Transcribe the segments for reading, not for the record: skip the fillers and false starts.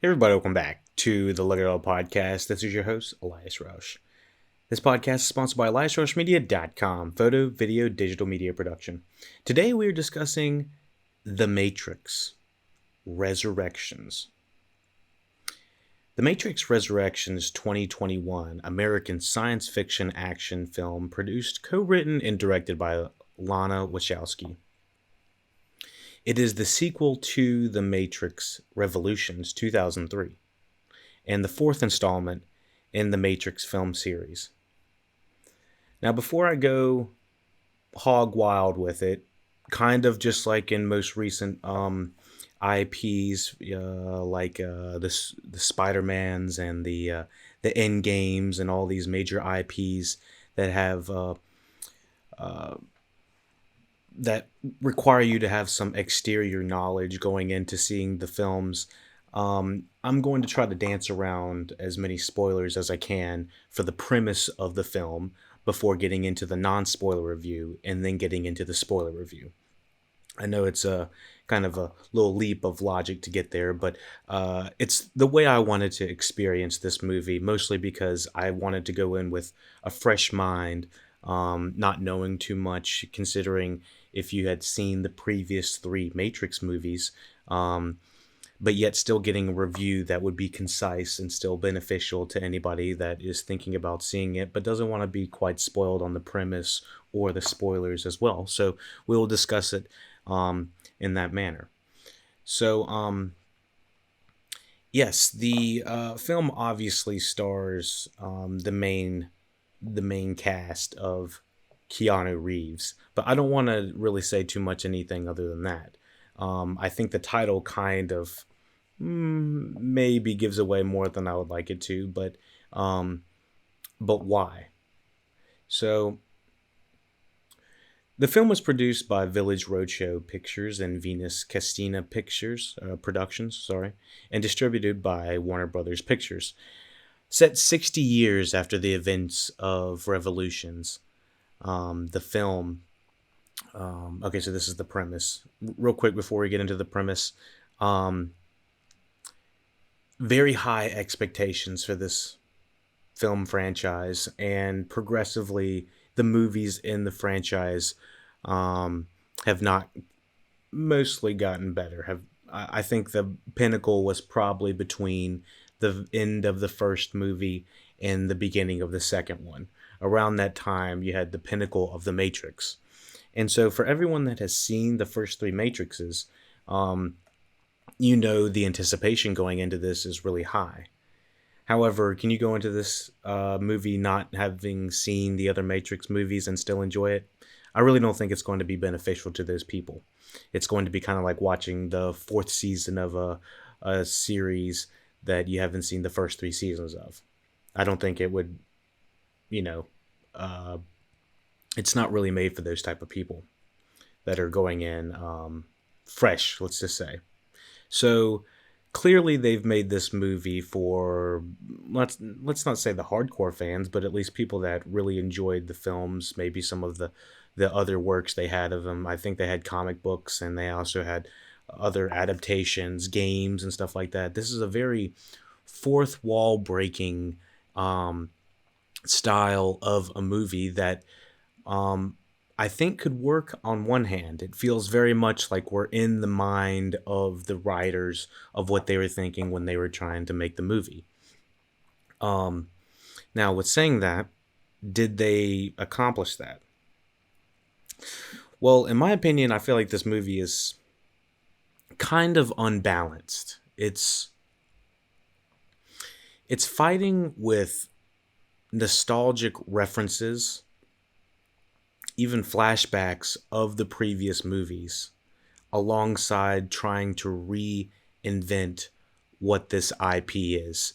Hey everybody, welcome back to the LuckyDog podcast. This is your host, Elias Roush. This podcast is sponsored by EliasRoushMedia.com, photo, video, digital media production. Today we are discussing The Matrix Resurrections. The Matrix Resurrections 2021 American science fiction action film produced, co-written, and directed by Lana Wachowski. It is the sequel to The Matrix Revolutions 2003 and the fourth installment in the Matrix film series. Now, before I go hog wild with it, kind of just like in most recent IPs, the Spider-Mans and the End Games and all these major IPs that have that require you to have some exterior knowledge going into seeing the films. I'm going to try to dance around as many spoilers as I can for the premise of the film before getting into the non-spoiler review and then getting into the spoiler review. I know it's a kind of a little leap of logic to get there, but it's the way I wanted to experience this movie, mostly because I wanted to go in with a fresh mind, not knowing too much, considering if you had seen the previous three Matrix movies, but yet still getting a review that would be concise and still beneficial to anybody that is thinking about seeing it, but doesn't want to be quite spoiled on the premise or the spoilers as well. So we will discuss it in that manner. So, yes, the film obviously stars the main cast of Keanu Reeves, but I don't want to really say too much anything other than that. I think the title kind of maybe gives away more than I would like it to, but why? So the film was produced by Village Roadshow Pictures and Venus Castina Pictures Productions, and distributed by Warner Brothers Pictures. Set 60 years after the events of Revolutions, the film. Okay, so this is the premise. Real quick before we get into the premise, very high expectations for this film franchise, and progressively the movies in the franchise have not mostly gotten better. I think the pinnacle was probably between the end of the first movie and the beginning of the second one. Around that time, you had the pinnacle of the Matrix. And so for everyone that has seen the first three Matrixes, the anticipation going into this is really high. However, can you go into this movie not having seen the other Matrix movies and still enjoy it? I really don't think it's going to be beneficial to those people. It's going to be kind of like watching the fourth season of a series that you haven't seen the first three seasons of. I don't think it would, it's not really made for those type of people that are going in fresh, let's just say. So clearly they've made this movie for, let's not say the hardcore fans, but at least people that really enjoyed the films, maybe some of the other works they had of them. I think they had comic books and they also had other adaptations, games and stuff like that. This is a very fourth wall breaking style of a movie that I think could work on one hand. It feels very much like we're in the mind of the writers of what they were thinking when they were trying to make the movie. Now, with saying that, did they accomplish that? Well, in my opinion, I feel like this movie is kind of unbalanced. It's fighting with nostalgic references, even flashbacks of the previous movies, alongside trying to reinvent what this IP is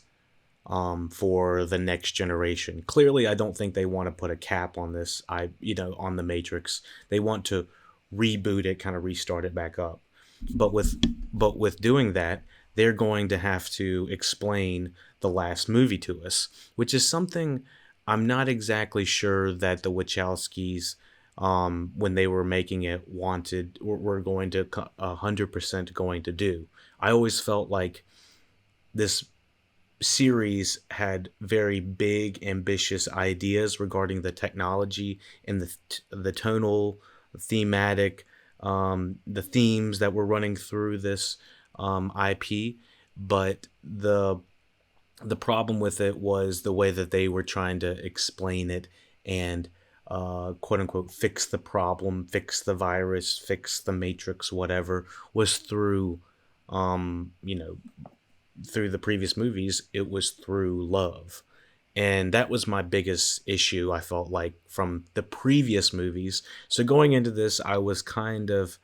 for the next generation. Clearly, I don't think they want to put a cap on this, on the Matrix. They want to reboot it, kind of restart it back up. But with doing that, they're going to have to explain the last movie to us, which is something I'm not exactly sure that the Wachowskis, when they were making it, wanted or were going to 100% going to do. I always felt like this series had very big, ambitious ideas regarding the technology and the tonal, thematic, the themes that were running through this IP. But the problem with it was the way that they were trying to explain it and quote unquote fix the problem, fix the virus, fix the matrix, whatever, was through you know, through the previous movies, it was through love. And that was my biggest issue, I felt like, from the previous movies. So going into this, I was kind of,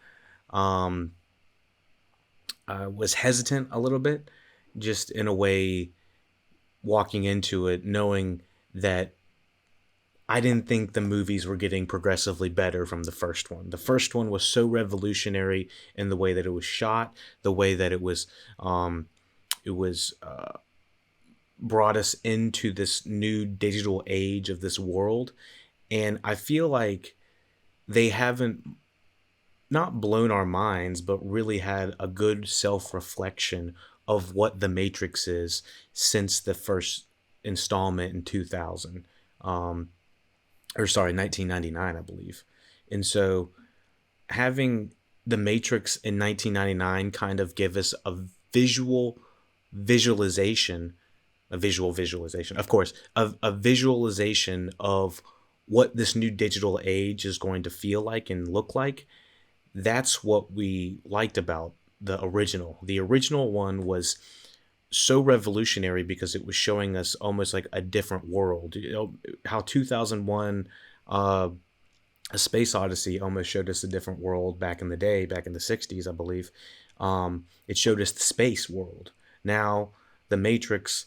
um, I was hesitant a little bit, just in a way, walking into it, knowing that I didn't think the movies were getting progressively better from the first one. The first one was so revolutionary in the way that it was shot, the way that it was brought us into this new digital age of this world. And I feel like they haven't not blown our minds, but really had a good self reflection of what the Matrix is since the first installment in 2000. Or sorry, 1999, I believe. And so having the Matrix in 1999 kind of give us a visual visualization, a visual visualization, of course, a visualization of what this new digital age is going to feel like and look like. That's what we liked about the original. The original one was so revolutionary because it was showing us almost like a different world. You know, how 2001 A Space Odyssey almost showed us a different world back in the day, back in the 60s, I believe. It showed us the space world. Now, The Matrix,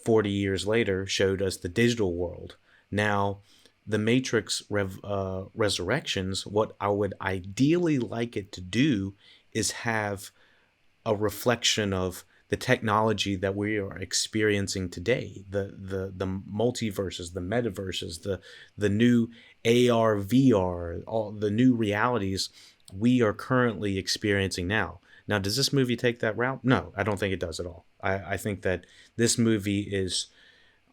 40 years later, showed us the digital world. Now, The Matrix Resurrections, what I would ideally like it to do is have a reflection of the technology that we are experiencing today, the multiverses, the metaverses, the new AR, VR, all the new realities we are currently experiencing now. Now, does this movie take that route? No, I don't think it does at all. I think that this movie is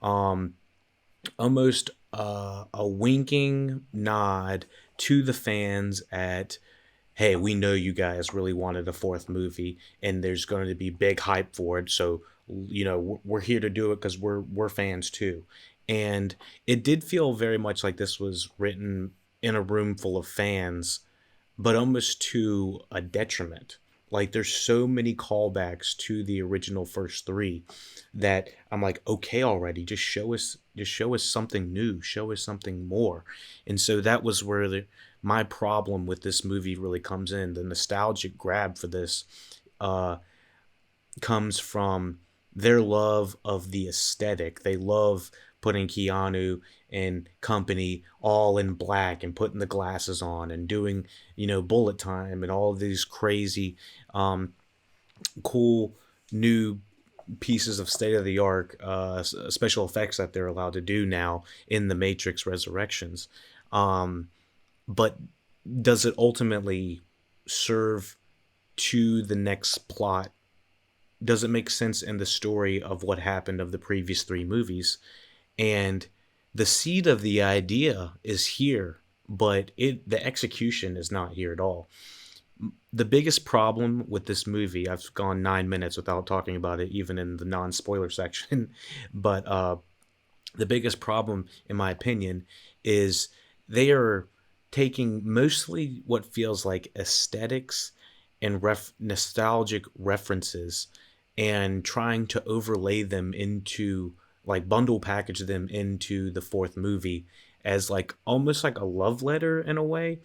almost a winking nod to the fans at, hey, we know you guys really wanted a fourth movie, and there's going to be big hype for it. So, you know, we're here to do it because we're fans too. And it did feel very much like this was written in a room full of fans, but almost to a detriment. Like there's so many callbacks to the original first three that I'm like, okay, already, just show us something new, show us something more. And so that was where my problem with this movie really comes in. The nostalgic grab for this uh, comes from their love of the aesthetic. They love putting Keanu and company all in black and putting the glasses on and doing, you know, bullet time and all of these crazy, cool new pieces of state of the art special effects that they're allowed to do now in the Matrix Resurrections. But does it ultimately serve to the next plot? Does it make sense in the story of what happened of the previous three movies? And the seed of the idea is here, but the execution is not here at all. The biggest problem with this movie, I've gone 9 minutes without talking about it, even in the non-spoiler section, but the biggest problem, in my opinion, is they are taking mostly what feels like aesthetics and nostalgic references and trying to overlay them into, like, bundle package them into the fourth movie as like almost like a love letter in a way.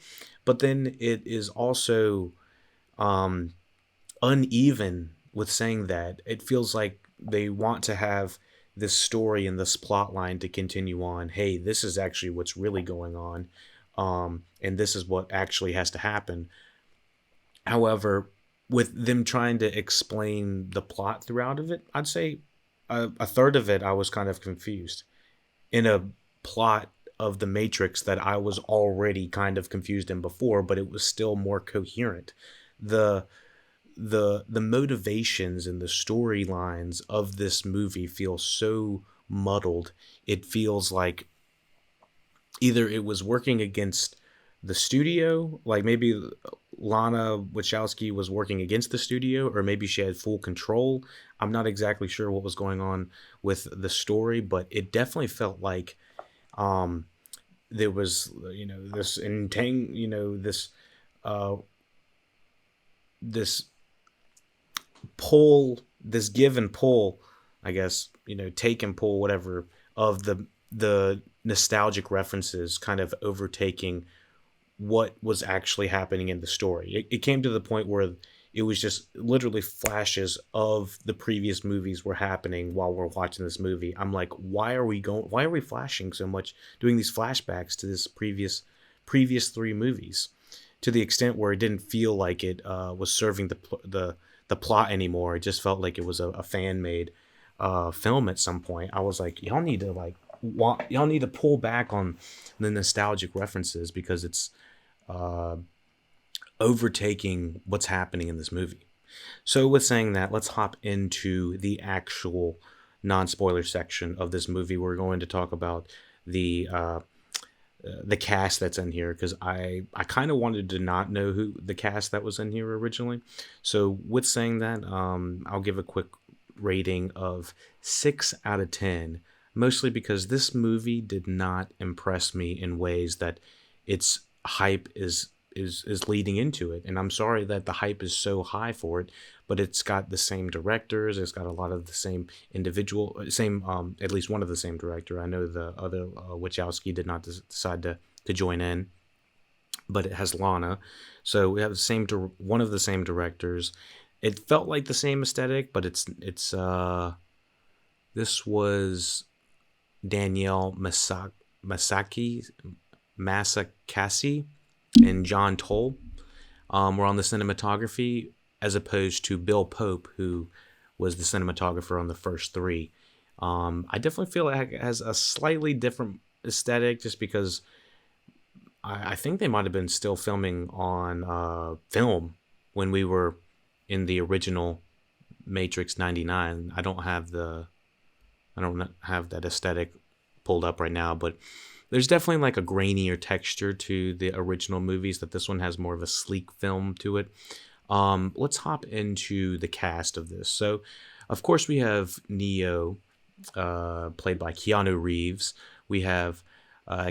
But then it is also uneven with saying that. It feels like they want to have this story and this plot line to continue on. Hey, this is actually what's really going on, and this is what actually has to happen. However, with them trying to explain the plot throughout of it, I'd say a third of it I was kind of confused in a plot of the Matrix that I was already kind of confused in before, but it was still more coherent. The the motivations and the storylines of this movie feel so muddled. It feels like either it was working against the studio, like maybe Lana Wachowski was working against the studio, or maybe she had full control. I'm not exactly sure what was going on with the story, but it definitely felt like um, there was, this uh, this pull, this give and pull, I guess, take and pull, whatever, of the nostalgic references kind of overtaking what was actually happening in the story. It came to the point where it was just literally flashes of the previous movies were happening while we're watching this movie. I'm like, why are we flashing so much, doing these flashbacks to this previous three movies, to the extent where it didn't feel like it was serving the plot anymore. It just felt like it was a fan made film at some point. I was like, y'all need to pull back on the nostalgic references, because it's uh, overtaking what's happening in this movie. So, with saying that, let's hop into the actual non-spoiler section of this movie. We're going to talk about the cast that's in here, because I kind of wanted to not know who the cast that was in here originally. So, with saying that, I'll give a quick rating of 6 out of 10, mostly because this movie did not impress me in ways that its hype is leading into it. And I'm sorry that the hype is so high for it, but it's got the same directors, it's got a lot of the same at least one of the same director. I know the other Wachowski did not decide to join in, but it has Lana. So we have one of the same directors. It felt like the same aesthetic, but it's this was Danielle Masakasi and John Toll were on the cinematography, as opposed to Bill Pope, who was the cinematographer on the first three. I definitely feel like it has a slightly different aesthetic, just because I think they might have been still filming on film when we were in the original Matrix 99. I don't have that aesthetic pulled up right now, but there's definitely like a grainier texture to the original movies, that this one has more of a sleek film to it. Let's hop into the cast of this. So, of course, we have Neo, played by Keanu Reeves. We have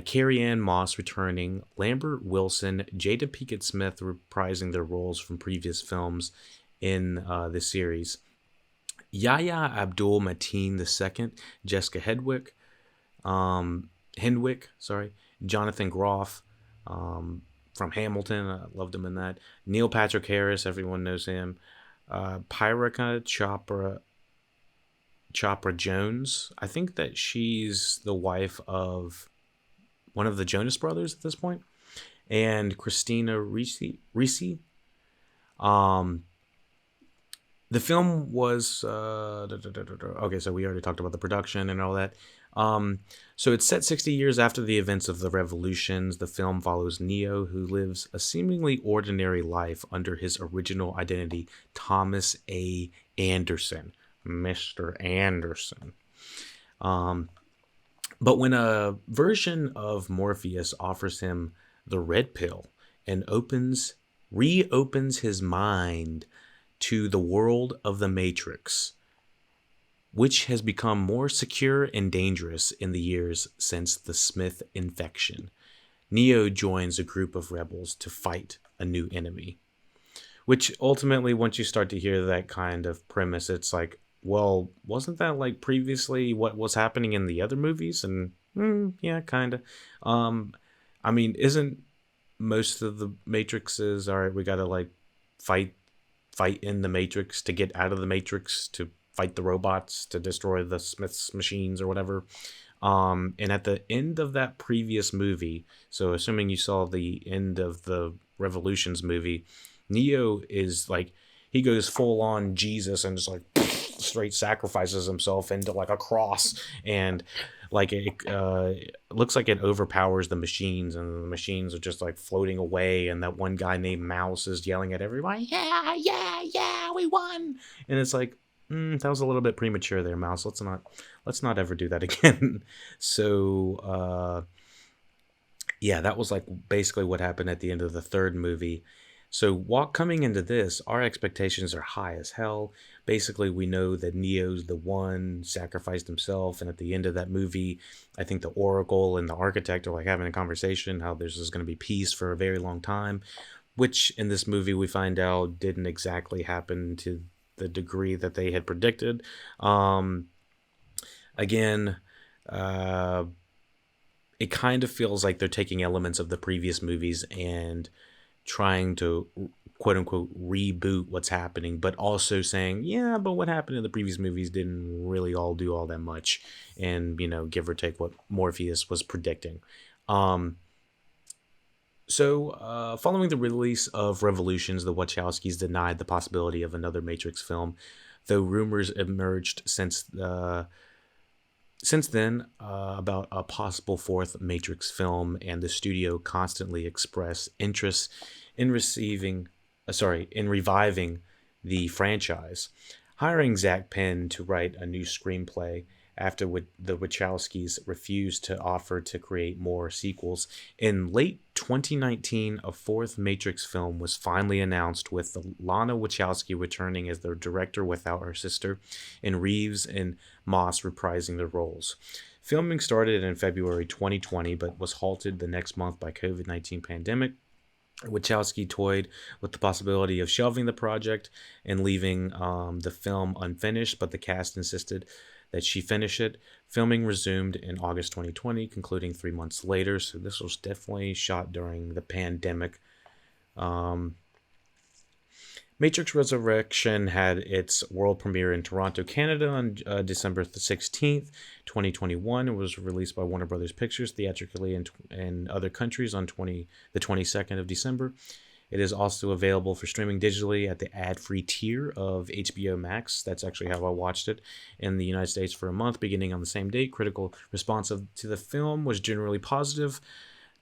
Carrie Ann Moss returning, Lambert Wilson, Jada Pinkett Smith reprising their roles from previous films in this series. Yahya Abdul Mateen II, Jessica Henwick, Jonathan Groff from Hamilton. I loved him in that. Neil Patrick Harris, everyone knows him. Priyanka Chopra Jones. I think that she's the wife of one of the Jonas Brothers at this point. And Christina Ricci. The film was okay. So we already talked about the production and all that. So it's set 60 years after the events of the revolutions. The film follows Neo, who lives a seemingly ordinary life under his original identity, Thomas A. Anderson, Mr. Anderson. But when a version of Morpheus offers him the red pill and reopens his mind to the world of the Matrix, which has become more secure and dangerous in the years since the Smith infection, Neo joins a group of rebels to fight a new enemy. Which ultimately, once you start to hear that kind of premise, it's like, well, wasn't that like previously what was happening in the other movies? And yeah, kind of. I mean, isn't most of the Matrixes, all right, we got to like fight in the Matrix to get out of the Matrix, to fight the robots, to destroy the Smith's machines or whatever. And at the end of that previous movie, so assuming you saw the end of the Revolutions movie, Neo is like, he goes full on Jesus and just like straight sacrifices himself into like a cross and Like it looks like it overpowers the machines, and the machines are just like floating away. And that one guy named Mouse is yelling at everybody, "Yeah, yeah, yeah, we won!" And it's like, that was a little bit premature there, Mouse. Let's not ever do that again. So yeah, that was like basically what happened at the end of the third movie. So while coming into this, our expectations are high as hell. Basically, we know that Neo's the one, sacrificed himself, and at the end of that movie, I think the Oracle and the Architect are like having a conversation how there's just going to be peace for a very long time, which in this movie we find out didn't exactly happen to the degree that they had predicted. Um, Again, uh, it kind of feels like they're taking elements of the previous movies and trying to quote unquote reboot what's happening, but also saying, yeah, but what happened in the previous movies didn't really all do all that much, and give or take what Morpheus was predicting. Um, Following the release of Revolutions, the Wachowskis denied the possibility of another Matrix film, though rumors emerged since then, about a possible fourth Matrix film, and the studio constantly expressed interest in in reviving the franchise, hiring Zach Penn to write a new screenplay after the Wachowskis refused to offer to create more sequels. In late 2019, a fourth Matrix film was finally announced, with Lana Wachowski returning as the director without her sister, and Reeves and Moss reprising their roles. Filming started in February 2020, but was halted the next month by COVID-19 pandemic. Wachowski toyed with the possibility of shelving the project and leaving the film unfinished, but the cast insisted that she finish it. Filming resumed in August 2020, concluding 3 months later. So this was definitely shot during the pandemic. Matrix Resurrection had its world premiere in Toronto, Canada on December 16th, 2021. It was released by Warner Brothers Pictures theatrically in other countries on the 22nd of December. It is also available for streaming digitally at the ad-free tier of HBO Max. That's actually how I watched it in the United States for a month, beginning on the same date. Critical response to the film was generally positive.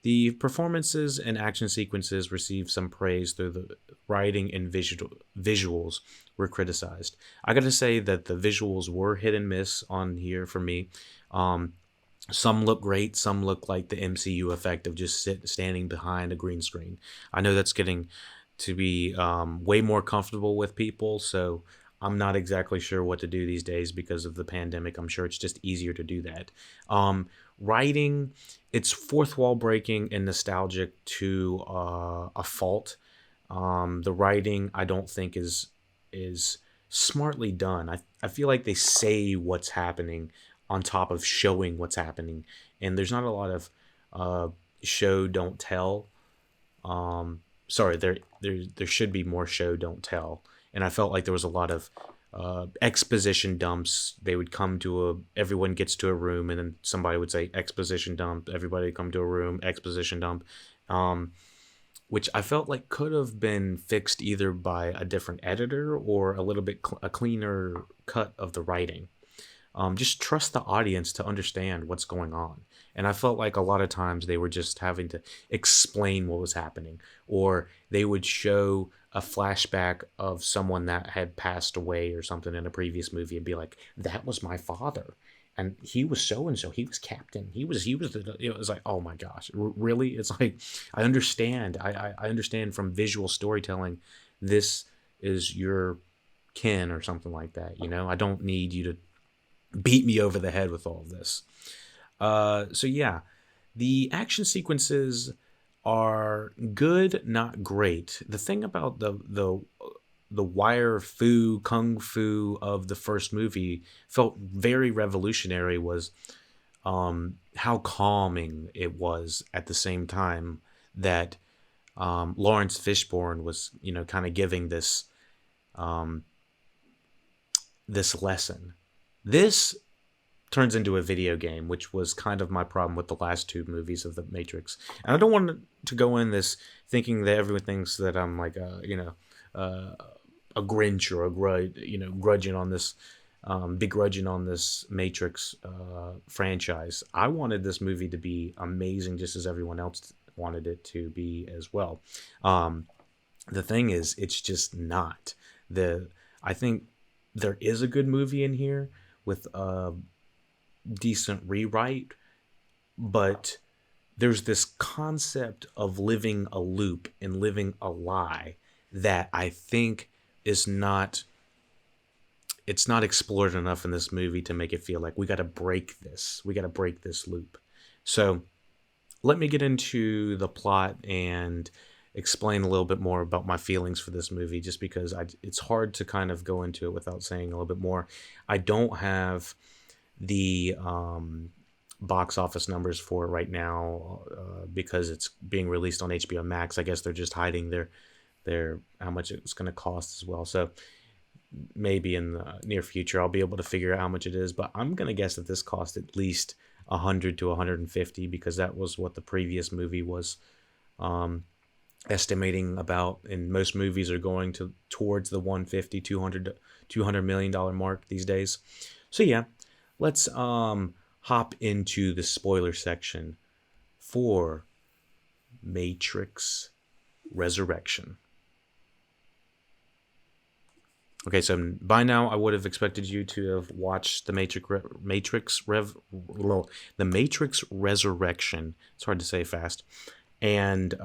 The performances and action sequences received some praise, though the writing and visuals were criticized. I gotta say that the visuals were hit and miss on here for me. Some look great, some look like the MCU effect of just standing behind a green screen. I know that's getting to be way more comfortable with people, so I'm not exactly sure what to do these days because of the pandemic. I'm sure it's just easier to do that. Writing, it's fourth wall breaking and nostalgic to a fault. The writing, I don't think is smartly done. I feel like they say what's happening on top of showing what's happening, and there's not a lot of show don't tell. Sorry, there should be more show don't tell, and I felt like there was a lot of exposition dumps. They would come to everyone gets to a room, and then somebody would say exposition dump. Everybody come to a room, exposition dump. Which I felt like could have been fixed either by a different editor or a little bit a cleaner cut of the writing. Just trust the audience to understand what's going on. And I felt like a lot of times they were just having to explain what was happening, or they would show a flashback of someone that had passed away or something in a previous movie and be like, that was my father. And he was so and so. He was captain. He was. It was like, oh my gosh, really? It's like, I understand. I understand from visual storytelling. This is your kin or something like that. I don't need you to beat me over the head with all of this. So yeah, the action sequences are good, not great. The thing about the wire fu kung fu of the first movie felt very revolutionary was how calming it was at the same time that Lawrence Fishburne was kind of giving this this lesson. This turns into a video game, which was kind of my problem with the last two movies of the Matrix. And I don't want to go in this thinking that everyone thinks that I'm like a Grinch or grudging on this begrudging on this Matrix franchise. I wanted this movie to be amazing, just as everyone else wanted it to be as well. Um, the thing is, it's just not. The I think there is a good movie in here with a decent rewrite, but there's this concept of living a loop and living a lie that I think is not it's not explored enough in this movie to make it feel like we got to break this loop. So let me get into the plot and explain a little bit more about my feelings for this movie, just because it's hard to kind of go into it without saying a little bit more. I don't have the box office numbers for it right now because it's being released on HBO Max. I guess they're just hiding their how much it's going to cost as well. So maybe in the near future I'll be able to figure out how much it is, but I'm going to guess that this cost at least 100 to 150 because that was what the previous movie was estimating about, and most movies are going to towards the 150 200 million dollar mark these days. So yeah, let's hop into the spoiler section for Matrix Resurrection. Okay, so by now I would have expected you to have watched the the Matrix Resurrection. It's hard to say fast. And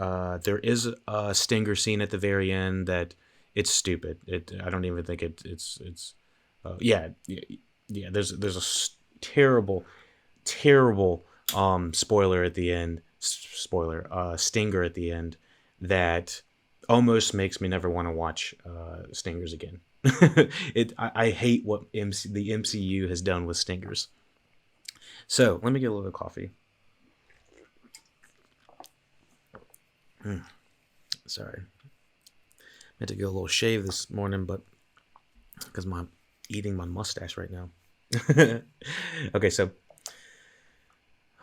there is a stinger scene at the very end that it's stupid. I don't even think it's yeah, yeah, yeah. There's a terrible spoiler at the end. Spoiler stinger at the end that almost makes me never want to watch stingers again. I hate what the MCU has done with stingers. So let me get a little coffee. Sorry, I had to get a little shave this morning, but because I'm eating my mustache right now. Okay, so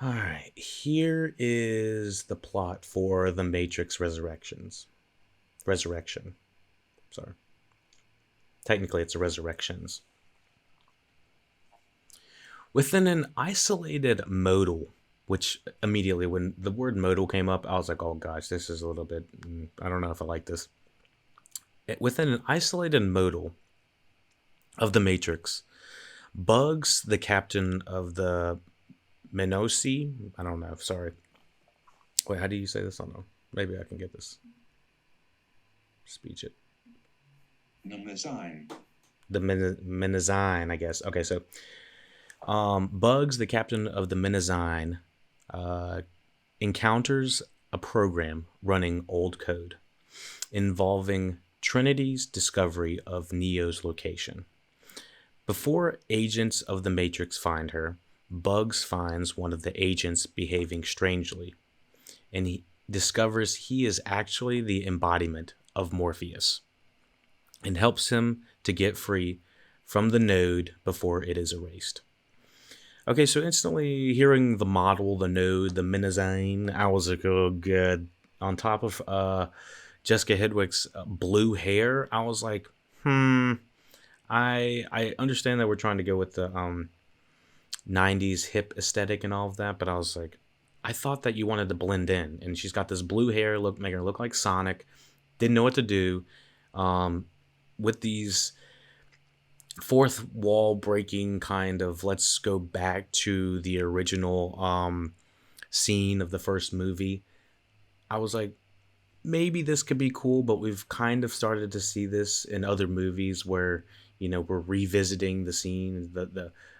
all right, here is the plot for the Matrix Resurrection. Sorry. Technically, it's a Resurrections. Within an isolated modal, which immediately when the word modal came up, I was like, oh gosh, this is a little bit, I don't know if I like this. Within an isolated modal of the Matrix, Bugs, the captain of the Menosi, I don't know, sorry. Wait, how do you say this? I don't know. Maybe I can get this. Speech it. The Menazine, I guess. Okay, so Bugs, the captain of the Menazine, encounters a program running old code involving Trinity's discovery of Neo's location. Before agents of the Matrix find her, Bugs finds one of the agents behaving strangely, and he discovers he is actually the embodiment of Morpheus, and helps him to get free from the node before it is erased. Okay, so instantly hearing the model, the node, the Menazine, I was like, oh, good. On top of Jessica Hedwig's blue hair, I was like, I understand that we're trying to go with the 90s hip aesthetic and all of that, but I was like, I thought that you wanted to blend in, and she's got this blue hair, making her look like Sonic. Didn't know what to do. With these fourth wall breaking kind of, let's go back to the original scene of the first movie, I was like, maybe this could be cool, but we've kind of started to see this in other movies where, we're revisiting the scene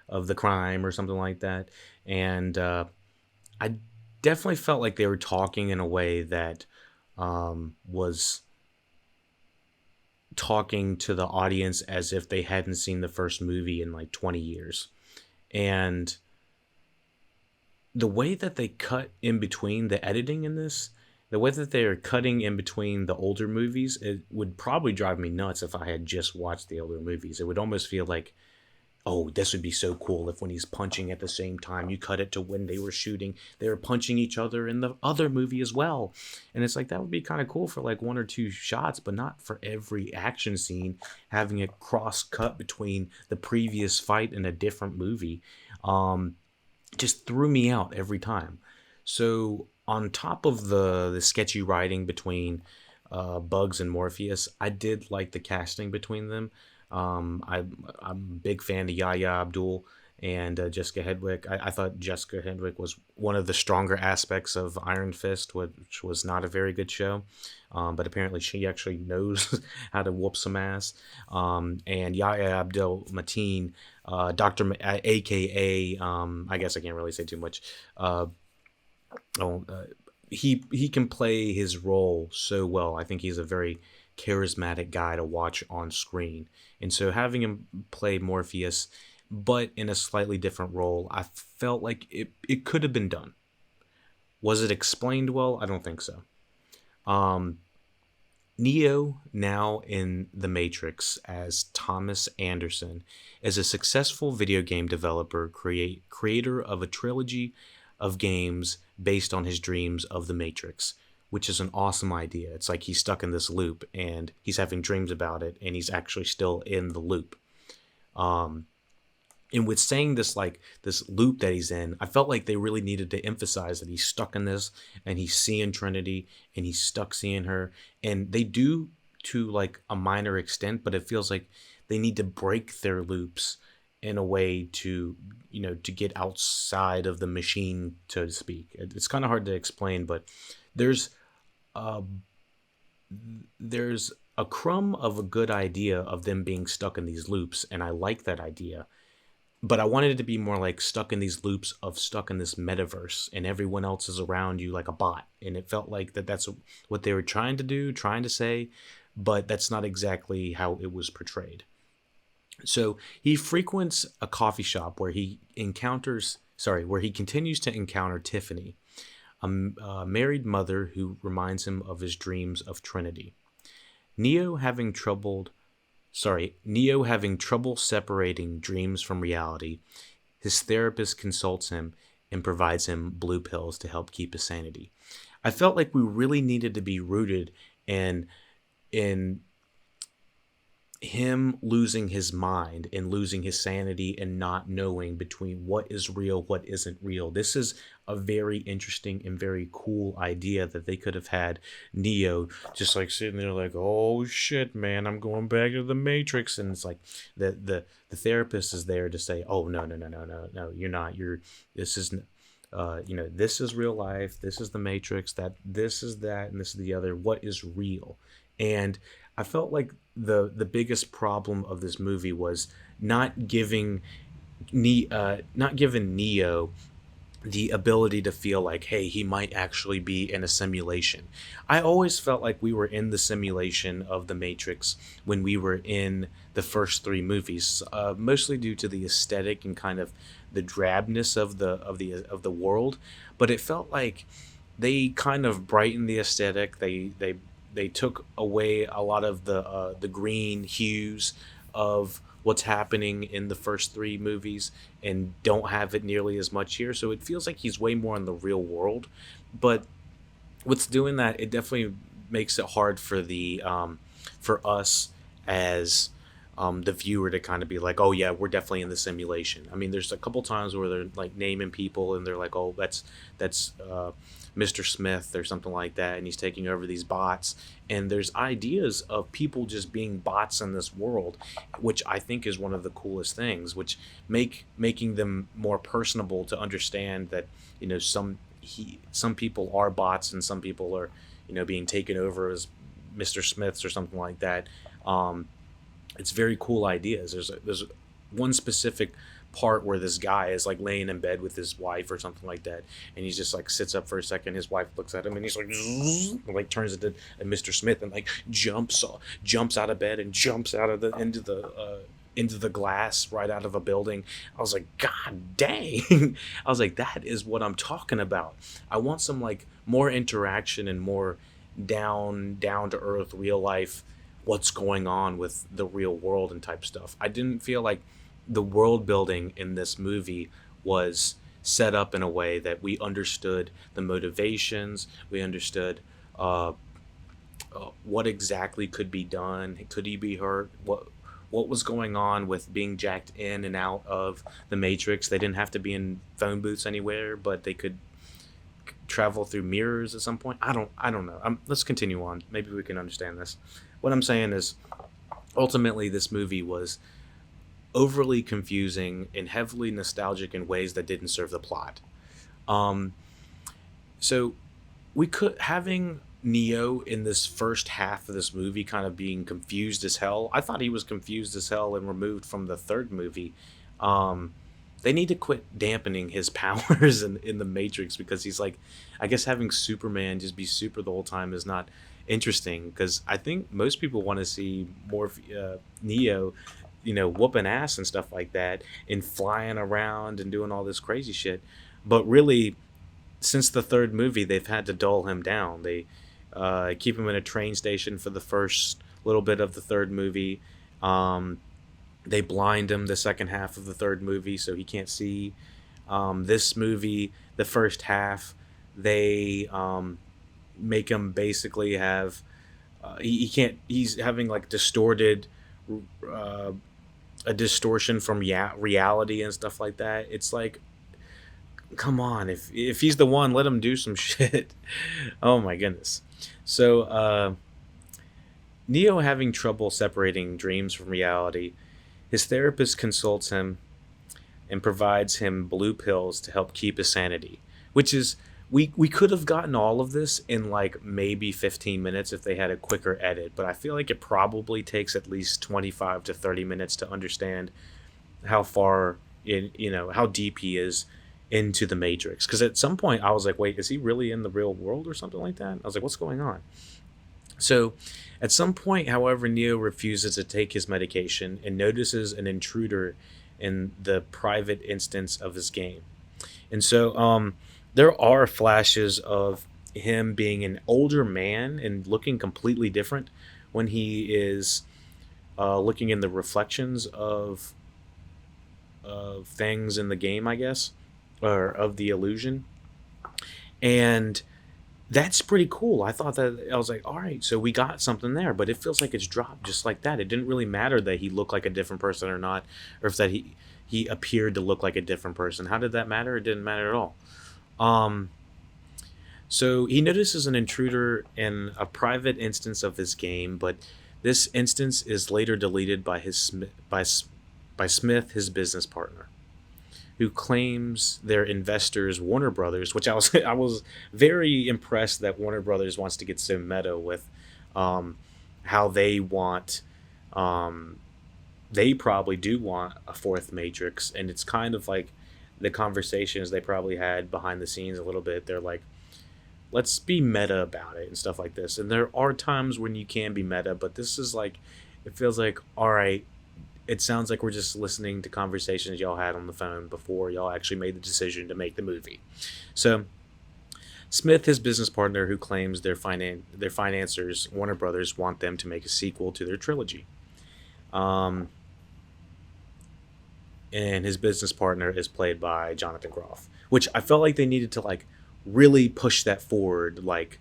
of the crime or something like that. And I definitely felt like they were talking in a way that was talking to the audience as if they hadn't seen the first movie in like 20 years. And the way that they cut in between the editing in this, the way that they are cutting in between the older movies, it would probably drive me nuts if I had just watched the older movies. It would almost feel like Oh, this would be so cool if when he's punching at the same time, you cut it to when they were shooting, they were punching each other in the other movie as well. And it's like that would be kind of cool for like one or two shots, but not for every action scene, having it cross cut between the previous fight in a different movie. Um, just threw me out every time. So on top of the sketchy writing between Bugs and Morpheus, I did like the casting between them. I'm a big fan of Yahya Abdul and Jessica Hedwig. I thought Jessica Hedwig was one of the stronger aspects of Iron Fist, which was not a very good show. But apparently she actually knows how to whoop some ass. And Yahya Abdul Mateen, Doctor, aka I guess I can't really say too much. Uh, oh, he can play his role so well. I think he's a very charismatic guy to watch on screen. And so having him play Morpheus, but in a slightly different role, I felt like it could have been done. Was it explained well? I don't think so. Um, Neo, now in The Matrix as Thomas Anderson, is a successful video game developer, creator of a trilogy of games based on his dreams of The Matrix, which is an awesome idea. It's like he's stuck in this loop and he's having dreams about it and he's actually still in the loop. Um, and with saying this, like this loop that he's in, I felt like they really needed to emphasize that he's stuck in this and he's seeing Trinity and he's stuck seeing her. And they do to like a minor extent, but it feels like they need to break their loops in a way to, to get outside of the machine, so to speak. It's kind of hard to explain, but there's uh, there's a crumb of a good idea of them being stuck in these loops, and I like that idea. But I wanted it to be more like stuck in these loops of stuck in this metaverse, and everyone else is around you like a bot, and it felt like that's what they were trying to do, trying to say, but that's not exactly how it was portrayed. So he frequents a coffee shop where he continues to encounter Tiffany, a married mother who reminds him of his dreams of Trinity. Neo having troubled Neo having trouble separating dreams from reality, his therapist consults him and provides him blue pills to help keep his sanity. I felt like we really needed to be rooted in him losing his mind and losing his sanity and not knowing between what is real, what isn't real. This is a very interesting and very cool idea that they could have had Neo just like sitting there like, oh shit, man, I'm going back to the Matrix. And it's like the therapist is there to say, oh no, you're not. This is this is real life. This is the Matrix. This is that, and this is the other. What is real? And I felt like the biggest problem of this movie was not giving not giving Neo the ability to feel like, hey, he might actually be in a simulation. I always felt like we were in the simulation of the Matrix when we were in the first three movies, mostly due to the aesthetic and kind of the drabness of the world. But it felt like they kind of brightened the aesthetic. They took away a lot of the green hues of what's happening in the first three movies and don't have it nearly as much here. So it feels like he's way more in the real world. But what's doing that, it definitely makes it hard for us as the viewer to kind of be like, oh yeah, we're definitely in the simulation. I mean, there's a couple times where they're like naming people and they're like, oh, that's Mr. Smith or something like that, and he's taking over these bots. And there's ideas of people just being bots in this world, which I think is one of the coolest things, which making them more personable to understand that some people are bots and some people are being taken over as Mr. Smiths or something like that. It's very cool ideas. There's one specific part where this guy is like laying in bed with his wife or something like that, and he just like sits up for a second. His wife looks at him and he's like, zzz, and, like turns into Mr. Smith and like jumps out of bed and jumps out of into the glass right out of a building. I was like, God dang! I was like, that is what I'm talking about. I want some like more interaction and more down to earth, real life, what's going on with the real world and type stuff. I didn't feel like the world building in this movie was set up in a way that we understood the motivations, we understood uh, what exactly could be done. Could he be hurt? What was going on with being jacked in and out of the Matrix? They didn't have to be in phone booths anywhere, but they could travel through mirrors at some point. I don't know. Let's continue on. Maybe we can understand this. What I'm saying is, ultimately, this movie was overly confusing and heavily nostalgic in ways that didn't serve the plot. Um, so we could having Neo in this first half of this movie kind of being confused as hell. I thought he was confused as hell and removed from the third movie. Um, they need to quit dampening his powers in the Matrix, because he's like, I guess having Superman just be super the whole time is not interesting, because I think most people want to see more of Neo, whooping ass and stuff like that, and flying around and doing all this crazy shit. But really, since the third movie, they've had to dull him down. They keep him in a train station for the first little bit of the third movie. Um, they blind him the second half of the third movie, so he can't see. This movie, the first half, they make him basically have he can't. He's having like distorted. Uh, a distortion from reality and stuff like that. It's like, come on, if he's the one, let him do some shit. Oh my goodness. So Neo having trouble separating dreams from reality, his therapist consults him and provides him blue pills to help keep his sanity, which is, we could have gotten all of this in like maybe 15 minutes if they had a quicker edit, but I feel like it probably takes at least 25 to 30 minutes to understand how far in, how deep he is into the Matrix. Because at some point I was like, wait, is he really in the real world or something like that? I was like, what's going on? So at some point, however, Neo refuses to take his medication and notices an intruder in the private instance of his game. And so there are flashes of him being an older man and looking completely different when he is looking in the reflections of things in the game, I guess, or of the illusion. And that's pretty cool. I thought that, I was like, all right, so we got something there, but it feels like it's dropped just like that. It didn't really matter that he looked like a different person or not, or if that he appeared to look like a different person. How did that matter? It didn't matter at all. Um, so he notices an intruder in a private instance of his game, but this instance is later deleted by by Smith, his business partner, who claims their investors, Warner Brothers, which I was I was very impressed that Warner Brothers wants to get so meta with um, how they want. Um, they probably do want a fourth Matrix, and it's kind of like the conversations they probably had behind the scenes a little bit. They're like, let's be meta about it and stuff like this. And there are times when you can be meta, but this is like, it feels like, all right, it sounds like we're just listening to conversations y'all had on the phone before y'all actually made the decision to make the movie. So Smith, his business partner, who claims their financiers, Warner Brothers, want them to make a sequel to their trilogy. Um, and his business partner is played by Jonathan Groff, which I felt like they needed to like really push that forward. Like,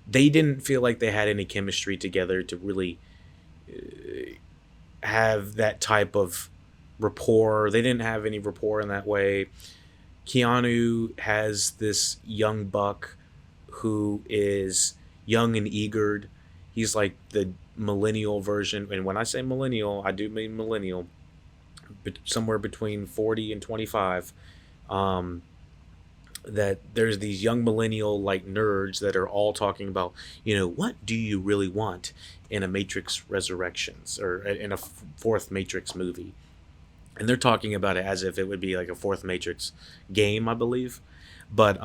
they didn't feel like they had any chemistry together to really have that type of rapport. They didn't have any rapport in that way. Keanu has this young buck who is young and eager. He's like the millennial version. And when I say millennial, I do mean millennial, but somewhere between 40 and 25. Um, that there's these young millennial like nerds that are all talking about, what do you really want in a Matrix Resurrections or in a fourth Matrix movie? And they're talking about it as if it would be like a fourth Matrix game, I believe. But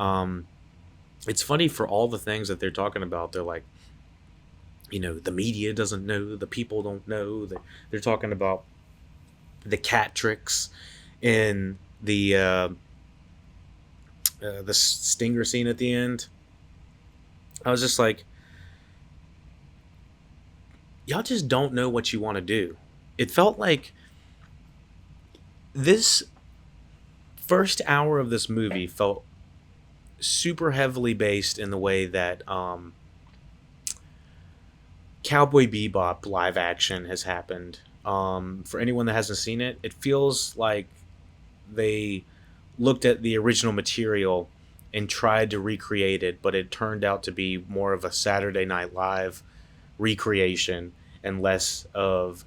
it's funny, for all the things that they're talking about. They're like, the media doesn't know, the people don't know. They're talking about the cat tricks in the stinger scene at the end. I was just like, y'all just don't know what you want to do. It felt like This first hour of this movie felt super heavily based in the way that Cowboy Bebop live action has happened. For anyone that hasn't seen it, it feels like they looked at the original material and tried to recreate it, but it turned out to be more of a Saturday Night Live recreation and less of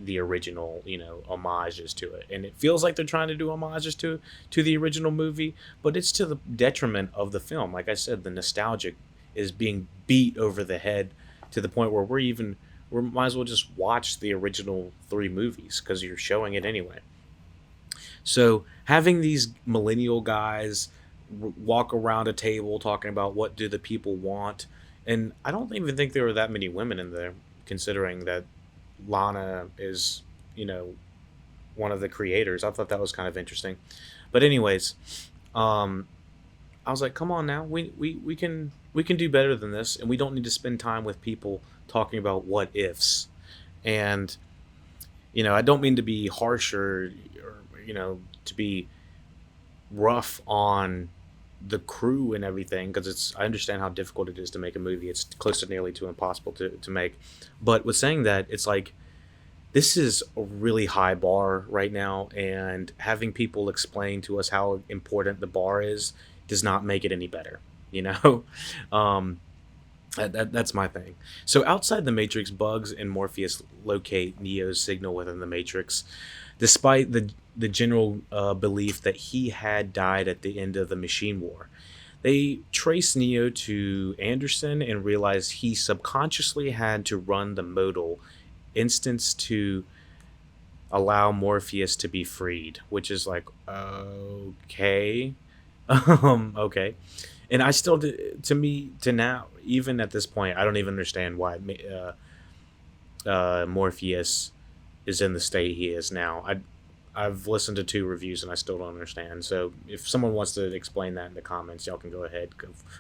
the original, homages to it. And it feels like they're trying to do homages to the original movie, but it's to the detriment of the film. Like I said, the nostalgic is being beat over the head to the point where we might as well just watch the original three movies because you're showing it anyway. So having these millennial guys walk around a table talking about what do the people want, and I don't even think there were that many women in there, considering that Lana is, one of the creators. I thought that was kind of interesting. But anyways, um, I was like, come on now, we can do better than this, and we don't need to spend time with people talking about what ifs. And I don't mean to be harsh or to be rough on the crew and everything because I understand how difficult it is to make a movie. It's close to nearly to impossible to make. But with saying that, it's like this is a really high bar right now, and having people explain to us how important the bar is does not make it any better. You know, um, that's my thing. So outside the Matrix, Bugs and Morpheus locate Neo's signal within the Matrix, despite the general belief that he had died at the end of the Machine War. They trace Neo to Anderson and realize he subconsciously had to run the modal instance to allow Morpheus to be freed, which is like, okay. Okay. And I still, to me, to now, even at this point, I don't even understand why Morpheus is in the state he is now. I've listened to two reviews and I still don't understand. So if someone wants to explain that in the comments, y'all can go ahead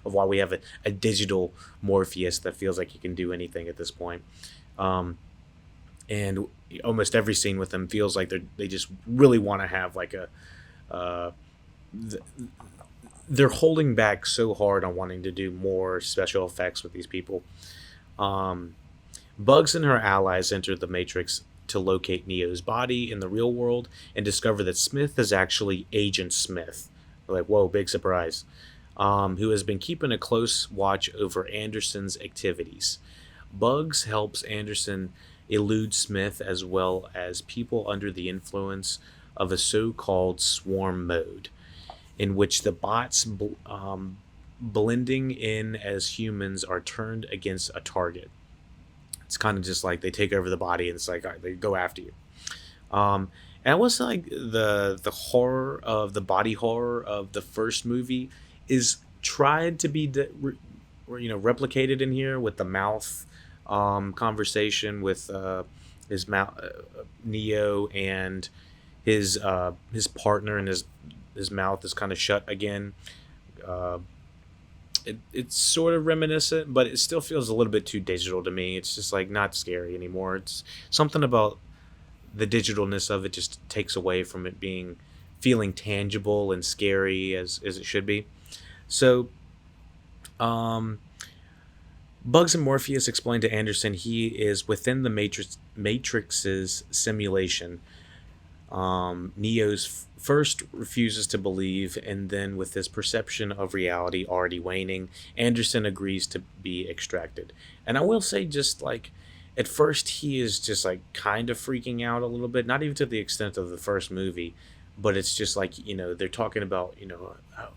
of why we have a digital Morpheus that feels like he can do anything at this point. Um, and almost every scene with him feels like they just really want to have like a uh, th- they're holding back so hard on wanting to do more special effects with these people. Um, Bugs and her allies enter the Matrix to locate Neo's body in the real world and discover that Smith is actually Agent Smith. They're like, whoa, big surprise. Who has been keeping a close watch over Anderson's activities. Bugs helps Anderson elude Smith as well as people under the influence of a so called swarm mode, in which the bots blending in as humans are turned against a target. It's kind of just like they take over the body and it's like, all right, they go after you. And I was like the horror of the body horror of the first movie is tried to be replicated in here with the mouth conversation with his mouth Neo and his partner, and his mouth is kind of shut again. Uh, it's sort of reminiscent, but it still feels a little bit too digital to me. It's just like not scary anymore. It's something about the digitalness of it just takes away from it being feeling tangible and scary as it should be. So, um, Bugs and Morpheus explain to Anderson he is within the Matrix's simulation. Neo's first refuses to believe, and then, with his perception of reality already waning, Anderson agrees to be extracted. And I will say, just like at first, he is just like kind of freaking out a little bit, not even to the extent of the first movie, but it's just like, they're talking about,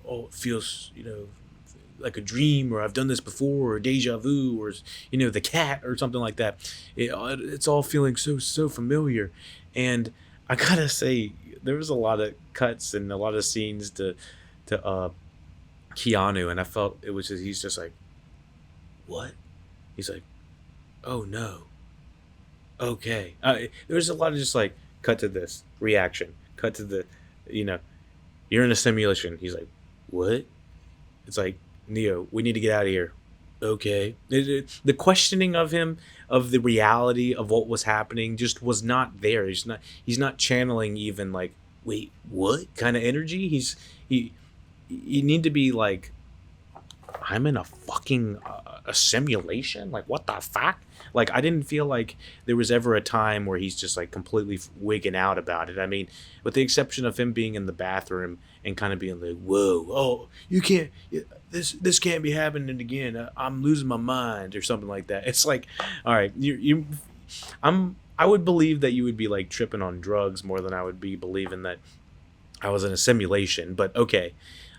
oh, it feels, like a dream, or I've done this before, or deja vu, or the cat, or something like that. It's all feeling so familiar. And I gotta say, there was a lot of cuts and a lot of scenes to Keanu, and I felt it was he's just like, what? He's like, oh no, okay. There was a lot of just like cut to this reaction, cut to the, you know, you're in a simulation. He's like, what? It's like, Neo, we need to get out of here. Okay. The questioning of him, of the reality of what was happening, just was not there. He's not channeling even like wait, what kind of energy? He you need to be like, I'm in a fucking a simulation. Like, what the fuck? Like, I didn't feel like there was ever a time where he's just like completely wigging out about it. I mean, with the exception of him being in the bathroom and kind of being like, "Whoa, oh, you can't, this can't be happening again. I'm losing my mind," or something like that. It's like, all right, I would believe that you would be like tripping on drugs more than I would be believing that I was in a simulation. But okay,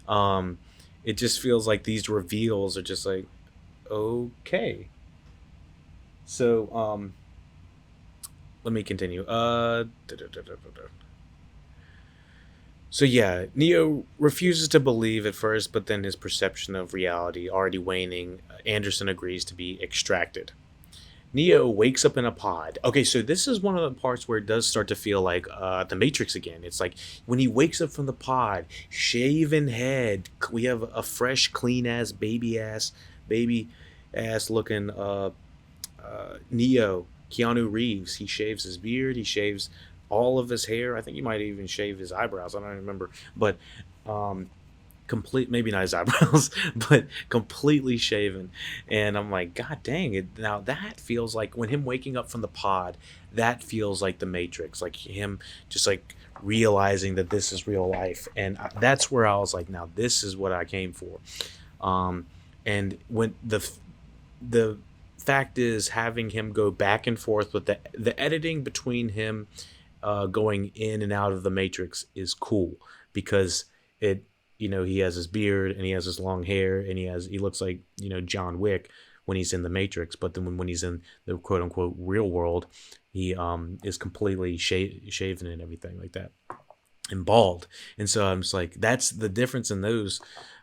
um, it just feels like these reveals are just like, okay. So let me continue. So yeah, Neo refuses to believe at first, but then his perception of reality already waning, Anderson agrees to be extracted. Neo wakes up in a pod. Okay, so this is one of the parts where it does start to feel like the Matrix again. It's like when he wakes up from the pod, shaven head. We have a fresh, clean baby ass looking Neo, Keanu Reeves. He shaves his beard. He shaves all of his hair. I think he might even shave his eyebrows. I don't remember, but um, complete, maybe not his eyebrows, but completely shaven. And I'm like, God dang it. Now that feels like when him waking up from the pod, that feels like the Matrix, like him just like realizing that this is real life. And that's where I was like, now this is what I came for. Um, and when the fact is, having him go back and forth with the editing between him going in and out of the Matrix is cool because it, he has his beard and he has his long hair and he looks like, John Wick when he's in the Matrix, but then when he's in the quote unquote real world, he is completely shaven and everything like that and bald. And so I'm just like, that's the difference in those,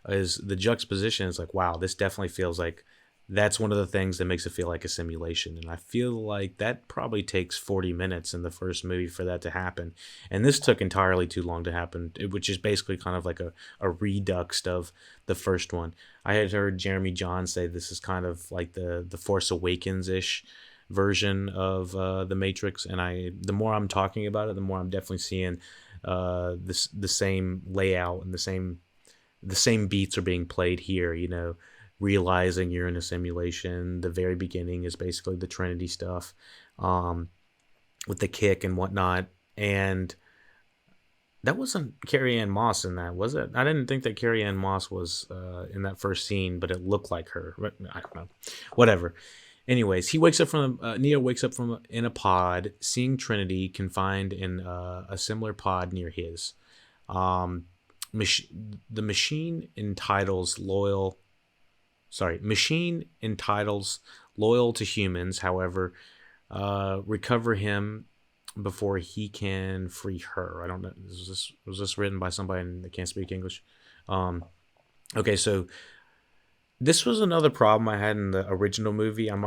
is the juxtaposition. Is like, wow, this definitely feels like that's one of the things that makes it feel like a simulation. And I feel like that probably takes 40 minutes in the first movie for that to happen. And this took entirely too long to happen, which is basically kind of like a redux of the first one. I had heard Jeremy Johns say this is kind of like the Force Awakens ish version of the Matrix. And the more I'm talking about it, the more I'm definitely seeing the same layout and the same beats are being played here, realizing you're in a simulation. The very beginning is basically the Trinity stuff, with the kick and whatnot. And that wasn't Carrie Ann Moss in that, was it? I didn't think that Carrie Ann Moss was in that first scene, but it looked like her. I don't know. Whatever. Anyways, Neo wakes up from in a pod, seeing Trinity confined in a similar pod near his. Um, the machine entitles loyal to humans, however, recover him before he can free her. I don't know. Was this written by somebody that can't speak English? Okay, so this was another problem I had in the original movie. I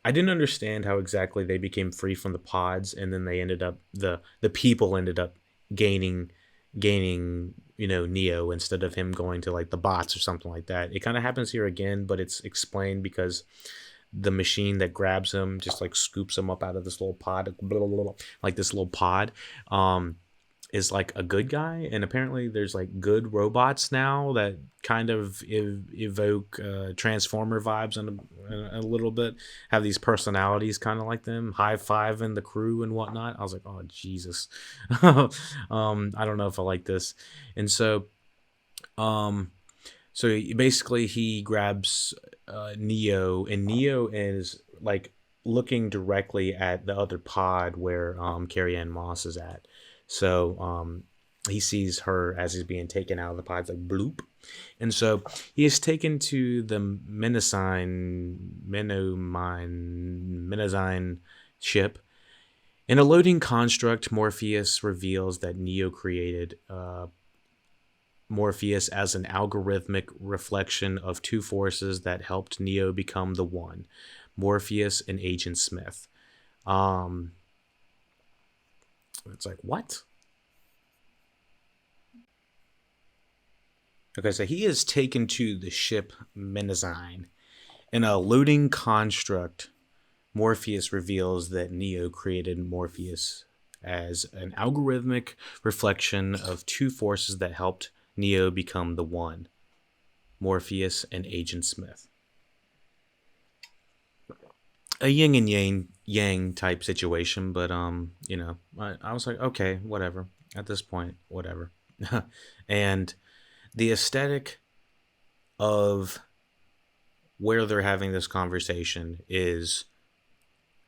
didn't understand how exactly they became free from the pods, and then they ended up the people ended up gaining Neo instead of him going to like the bots or something like that. It kind of happens here again, but it's explained because the machine that grabs him just like scoops him up out of this little pod, like this little pod. Is like a good guy, and apparently there's like good robots now that kind of evoke transformer vibes and a little bit, have these personalities kind of like them, high-fiving the crew and whatnot. I was like, oh Jesus. I don't know if I like this. And so basically he grabs Neo, and Neo is like looking directly at the other pod where Carrie Ann Moss is at. So he sees her as he's being taken out of the pod. It's like bloop. And so he is taken to the Menazine ship. In a loading construct, Morpheus reveals that Neo created Morpheus as an algorithmic reflection of two forces that helped Neo become the One, Morpheus and Agent Smith. It's like, what? Okay, so he is taken to the ship Menazine. In a loading construct, Morpheus reveals that Neo created Morpheus as an algorithmic reflection of two forces that helped Neo become the One, Morpheus and Agent Smith. A yin and yang type situation, but I was like, okay, whatever. At this point, whatever. And the aesthetic of where they're having this conversation is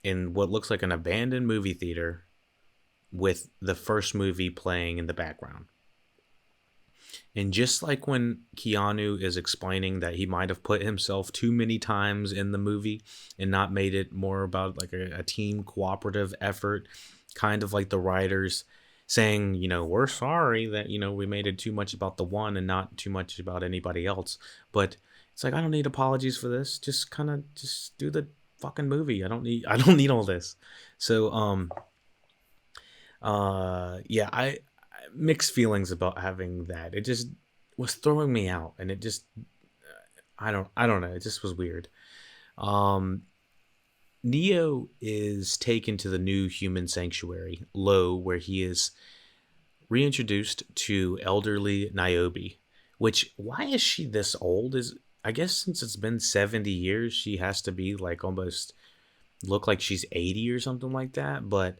in what looks like an abandoned movie theater with the first movie playing in the background. And just like when Keanu is explaining that he might have put himself too many times in the movie and not made it more about like a team cooperative effort, kind of like the writers saying, we're sorry that, we made it too much about the one and not too much about anybody else. But it's like, I don't need apologies for this. Just just do the fucking movie. I don't need all this. So, yeah, I mixed feelings about having that. It just was throwing me out, and it just I don't know. It just was weird. Um, Neo is taken to the new human sanctuary, Lo, where he is reintroduced to elderly Niobe. Which, why is she this old? I guess since it's been 70 years, she has to be like almost look like she's 80 or something like that. But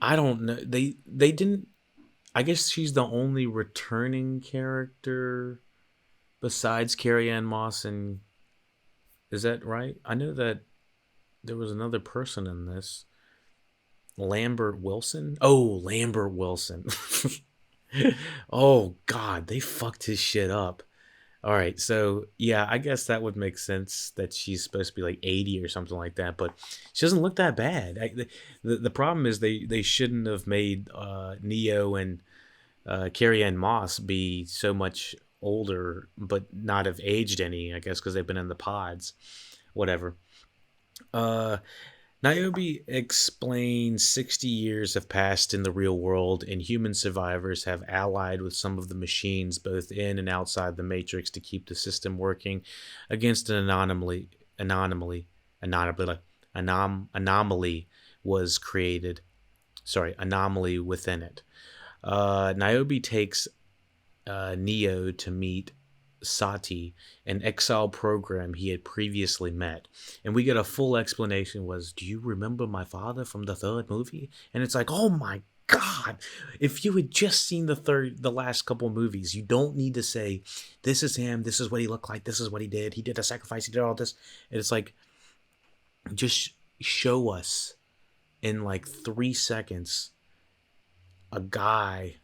I don't know. They didn't. I guess she's the only returning character besides Carrie Ann Moss, and is that right? I know that there was another person in this. Lambert Wilson? Oh, Lambert Wilson. Oh, God, they fucked his shit up. All right, so yeah, I guess that would make sense that she's supposed to be like 80 or something like that, but she doesn't look that bad. The problem is they shouldn't have made Neo and Carrie Ann Moss be so much older, but not have aged any, I guess, because they've been in the pods. Whatever. Uh, Niobe explains 60 years have passed in the real world, and human survivors have allied with some of the machines both in and outside the Matrix to keep the system working against an anomaly was created. Sorry, anomaly within it. Niobe takes Neo to meet Sati, an exile program he had previously met. And we get a full explanation was, do you remember my father from the third movie? And it's like, oh my God, if you had just seen the last couple movies, you don't need to say, this is him, this is what he looked like, this is what he did a sacrifice, he did all this. And it's like, just show us in like 3 seconds a guy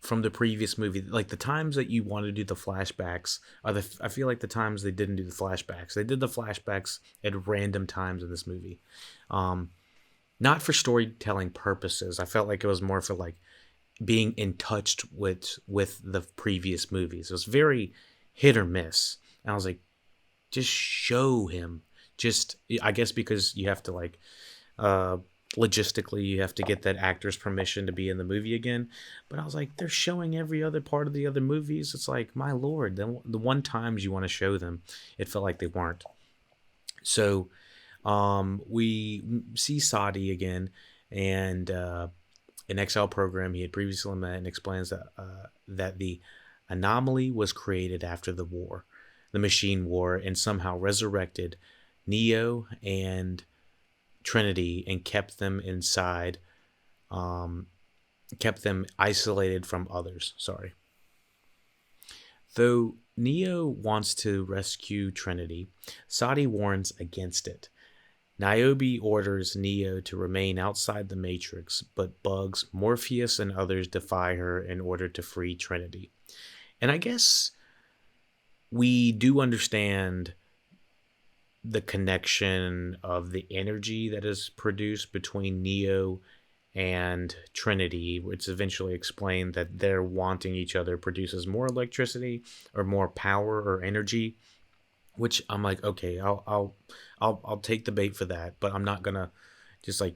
from the previous movie. Like the times that you want to do the flashbacks are I feel like the times they didn't do the flashbacks. They did the flashbacks at random times in this movie. Not for storytelling purposes. I felt like it was more for like being in touch with the previous movies. It was very hit or miss. And I was like, just show him. Just, I guess because you have to like logistically you have to get that actor's permission to be in the movie again. But I was like, they're showing every other part of the other movies. It's like, my lord, the one times you want to show them, it felt like they weren't. So we see Sadi again, and an exile program he had previously met, and explains that that the anomaly was created after the war, the machine war, and somehow resurrected Neo and Trinity and kept them inside, kept them isolated from others. Sorry. Though Neo wants to rescue Trinity, Sadi warns against it. Niobe orders Neo to remain outside the Matrix, but Bugs, Morpheus, and others defy her in order to free Trinity. And I guess we do understand the connection of the energy that is produced between Neo and Trinity. It's eventually explained that their wanting each other produces more electricity or more power or energy, which I'm like, okay, I'll take the bait for that, but I'm not gonna just like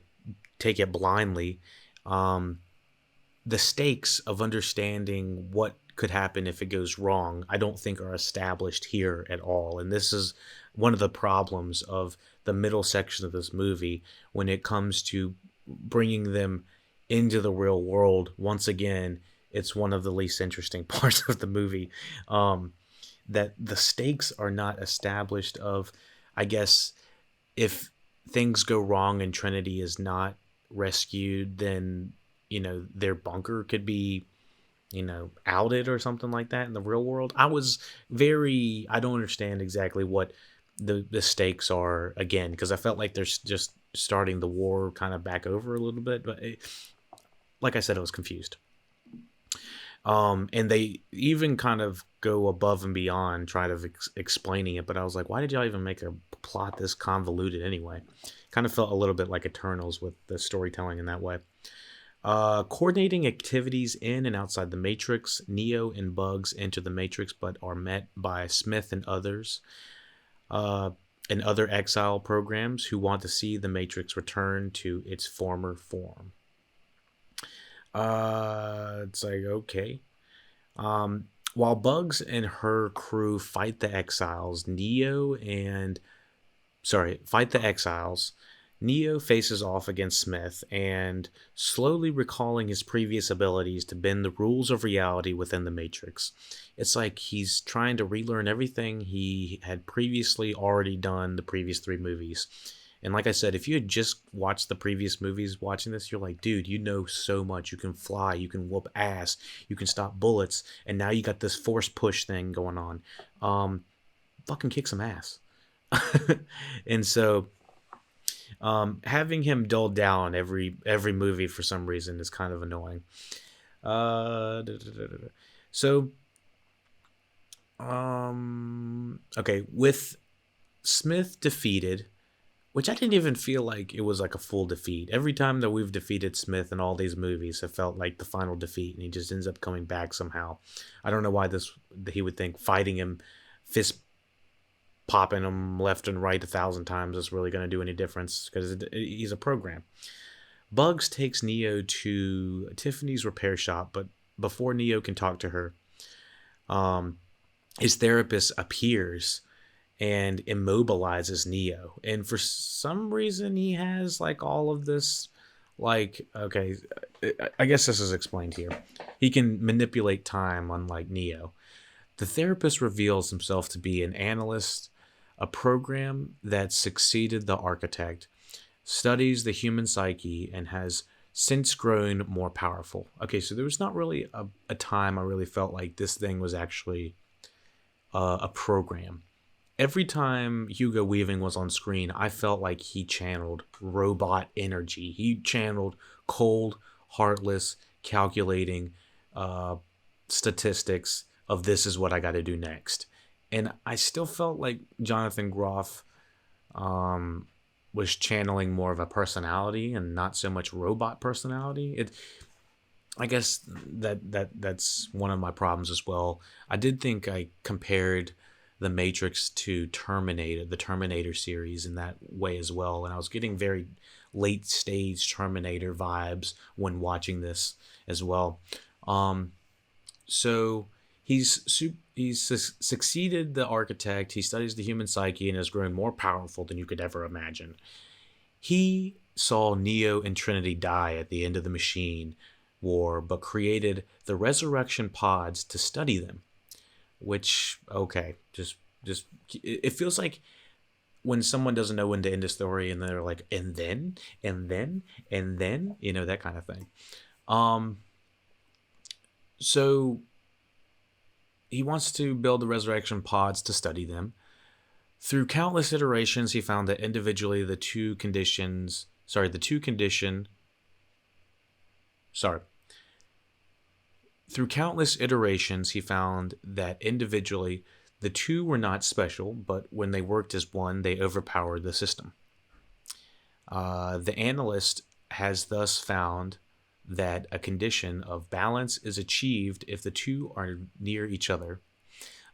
take it blindly. The stakes of understanding what could happen if it goes wrong, I don't think are established here at all. And this is one of the problems of the middle section of this movie when it comes to bringing them into the real world. Once again, it's one of the least interesting parts of the movie. Um, that the stakes are not established of, I guess, if things go wrong and Trinity is not rescued, then, their bunker could be, outed or something like that in the real world. I don't understand exactly what the stakes are again, because I felt like they're just starting the war kind of back over a little bit, but like I said, I was confused. And they even kind of go above and beyond trying to explaining it, but I was like, why did y'all even make a plot this convoluted anyway? Kind of felt a little bit like Eternals with the storytelling in that way. Coordinating activities in and outside the Matrix, Neo and Bugs enter the Matrix but are met by Smith and others, uh, and other exile programs who want to see the Matrix return to its former form. It's like, okay. While Bugs and her crew fight the exiles, Neo faces off against Smith and, slowly recalling his previous abilities to bend the rules of reality within the Matrix. It's like he's trying to relearn everything he had previously already done the previous three movies. And like I said, if you had just watched the previous movies watching this, you're like, dude, you know so much. You can fly, you can whoop ass, you can stop bullets, and now you got this force push thing going on. Fucking kick some ass. And so, having him dulled down every movie for some reason is kind of annoying. So, okay, with Smith defeated, which I didn't even feel like it was like a full defeat. Every time that we've defeated Smith in all these movies, it felt like the final defeat, and he just ends up coming back somehow. I don't know why he would think fighting him, fist popping him left and right 1,000 times is really going to do any difference, because he's a program. Bugs takes Neo to Tiffany's repair shop, but before Neo can talk to her, his therapist appears and immobilizes Neo. And for some reason, he has like all of this, like, okay, I guess this is explained here. He can manipulate time, unlike Neo. The therapist reveals himself to be an analyst, a program that succeeded the architect, studies the human psyche, and has since grown more powerful. Okay, so there was not really a time I really felt like this thing was actually a program. Every time Hugo Weaving was on screen, I felt like he channeled robot energy. He channeled cold, heartless, calculating statistics of this is what I got to do next. And I still felt like Jonathan Groff was channeling more of a personality and not so much robot personality. I guess that's one of my problems as well. I did think I compared the Matrix to Terminator, the Terminator series, in that way as well, and I was getting very late stage Terminator vibes when watching this as well. So he's succeeded the architect. He studies the human psyche and has grown more powerful than you could ever imagine. He saw Neo and Trinity die at the end of the machine war, but created the resurrection pods to study them. Which, okay, just it feels like when someone doesn't know when to end a story and they're like, and then, that kind of thing. So he wants to build the resurrection pods to study them. Through countless iterations, he found that individually the two conditions. Through countless iterations, he found that individually the two were not special, but when they worked as one, they overpowered the system. The analyst has thus found that a condition of balance is achieved if the two are near each other,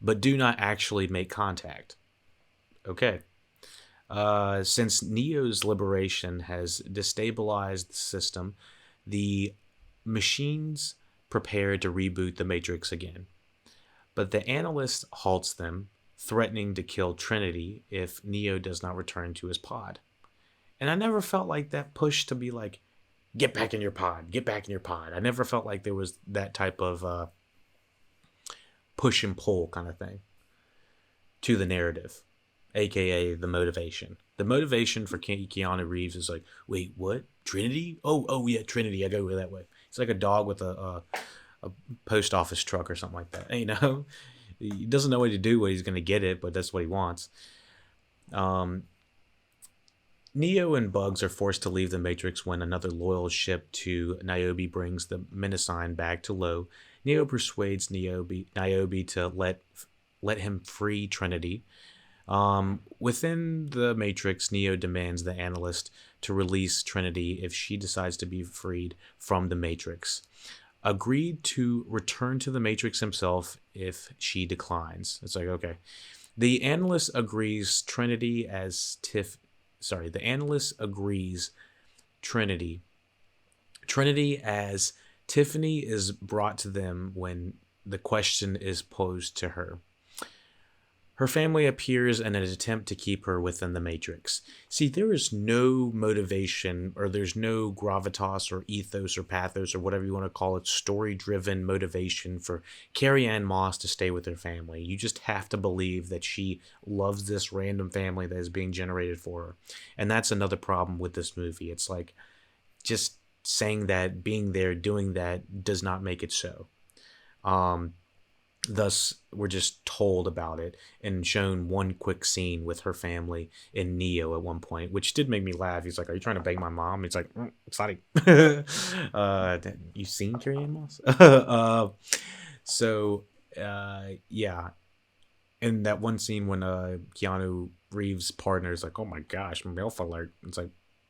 but do not actually make contact. Okay. Since Neo's liberation has destabilized the system, the machines prepare to reboot the Matrix again. But the analyst halts them, threatening to kill Trinity if Neo does not return to his pod. And I never felt like that push to be like, get back in your pod, get back in your pod. I never felt like there was that type of push and pull kind of thing to the narrative, aka the motivation. The motivation for Keanu Reeves is like, wait, what? Trinity? Oh yeah, Trinity. I go that way. It's like a dog with a post office truck or something like that. You know, he doesn't know what to do when he's going to get it, but that's what he wants. Um, Neo and Bugs are forced to leave the Matrix when another loyal ship to Niobe brings the Menasign back to Low. Neo persuades Niobe to let him free Trinity. Within the Matrix, Neo demands the analyst to release Trinity if she decides to be freed from the Matrix. Agreed to return to the Matrix himself if she declines. It's like, okay. The analyst agrees Trinity as Tiff. Sorry, the analyst agrees Trinity. Trinity as Tiffany is brought to them when the question is posed to her. Her family appears in an attempt to keep her within the Matrix. See, there is no motivation, or there's no gravitas or ethos or pathos or whatever you want to call it, story-driven motivation for Carrie-Anne Moss to stay with her family. You just have to believe that she loves this random family that is being generated for her. And that's another problem with this movie. It's like, just saying that, being there, doing that does not make it so. Thus, we're just told about it and shown one quick scene with her family and Neo at one point, which did make me laugh. He's like, "Are you trying to bang my mom?" It's like, sorry. You seen Carrie-Anne Moss? Yeah. And that one scene when Keanu Reeves' partner is like, "Oh my gosh, MILF alert." It's like,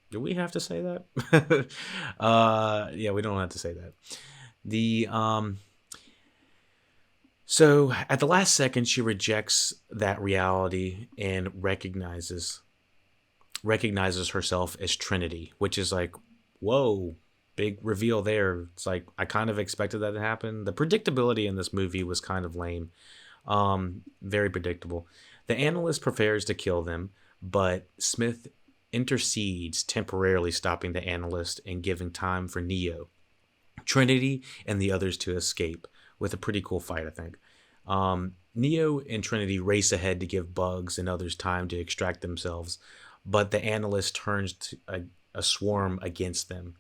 do we have to say that? Yeah, we don't have to say that. So at the last second, she rejects that reality and recognizes herself as Trinity, which is like, whoa, big reveal there. It's like, I kind of expected that to happen. The predictability in this movie was kind of lame. Very predictable. The analyst prepares to kill them, but Smith intercedes, temporarily stopping the analyst and giving time for Neo, Trinity, and the others to escape, with a pretty cool fight, I think. Neo and Trinity race ahead to give Bugs and others time to extract themselves, but the analyst turns to a swarm against them.